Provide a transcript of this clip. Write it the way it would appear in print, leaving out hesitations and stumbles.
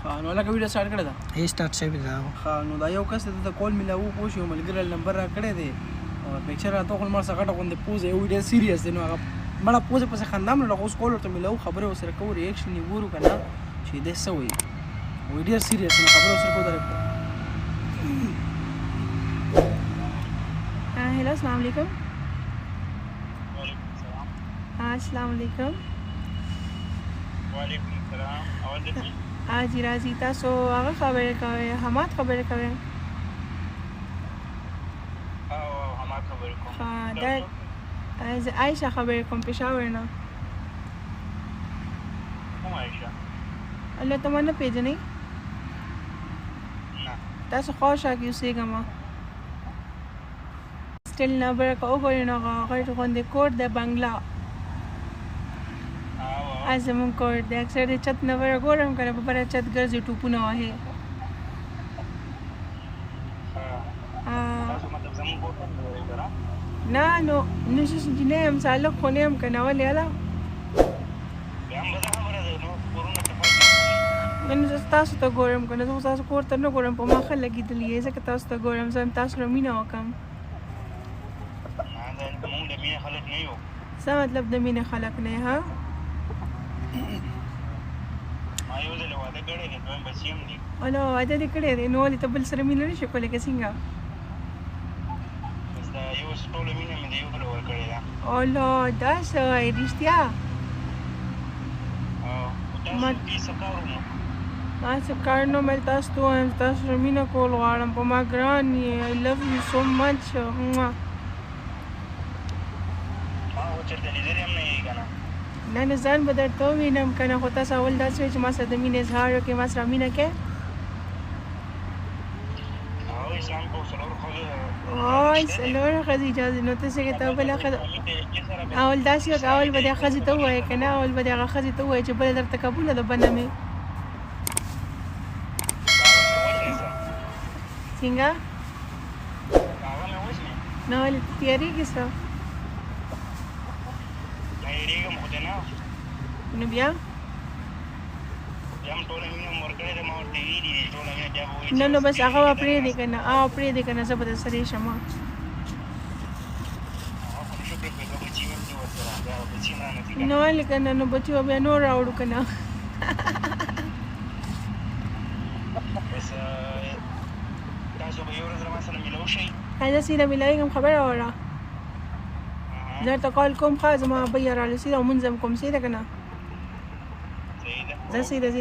ها نو لکه ویډیو سٹارټ کړه دا هي سٹارټ شوی دا ها نو دا یو کس ته کول ملاو کو شو ملګری نمبر را کړی دی او پکچر راته خپل مر څخه غونډه پوز یو ویډیو سیریس دی نو هغه مړه پوز په خندام نو اوس کول ته ملاو خبره وسره کو ریاکشن یې ګورو کنه چې دې سوې ویډیو سیریس نو خبره وسره کو درته हेलो अस्सलाम वालेकुम हाँ अस्सलाम वालेकुम जी राजी तासो आगे खबर कवे हमात खबर कवे हाँ दर आयशा खबर कम पेशावर ना अल्लाह तमन्ना पेज नहीं तासो ख्वाहिश आ कि उसे गमा स्टिल नंबर का ओवर ना अगर कोंदे कोड द बंगला आजमन कोड द अक्सर चत नंबर गोरम करे पर चत गरज टुपुना आहे ना नो नशस जिनेम सालक कोनेम कना वले आला من تاسو ته ګورم کنه زه تاسو کور ته نه ګورم په ماخه لګیدلې ځکه تاسو ته ګورم زه تاسو رمینه وکم څه مطلب د مینه خلق نه ها ما یو ځل واده کړی دی دویم بچیم دی نو واده دې کړی دی نو ولې ته بل سره مینه نشې کولی که څنګه بس دا یو ټوله مینه مې د یو بل ورکړې ده الله دا څه وایې رښتیا تاسو دې څه کار ومو څه کار نه مې تاسو ته وایم تاسو سره مینه کول غواړم په ما ګران یې آی لو یو سو مچ چرته لیدلې هم نه یې که نه نه ځان به درته ووینم که نه خو تاسو اول داسې وایي چې ما سره د مینې اظهار وکړې ما سره مینه کوې اسلام کو څلور ښځې څلور ښځې اجازه نو ته څنګه ته بله ښځه اول داسې وکړه اول به دې ښځې ته ووایې که نه اول به دې هغه ښځې ته ووایې چې بله درته قبوله ده بنه مې څنګه نه ولې ته تیارېږې څه نو بیا نه نو بس هغه به پرېږدې که نه پرېږدې که نه زه به در سره شم نو ولې که نه نو بچي به بیا نور راوړو که نه زه سیده میلاویږم خبره وره درته کال کوم ښه زما بیا رارسېده او مونځ هم کوم سیده که نه زه سیده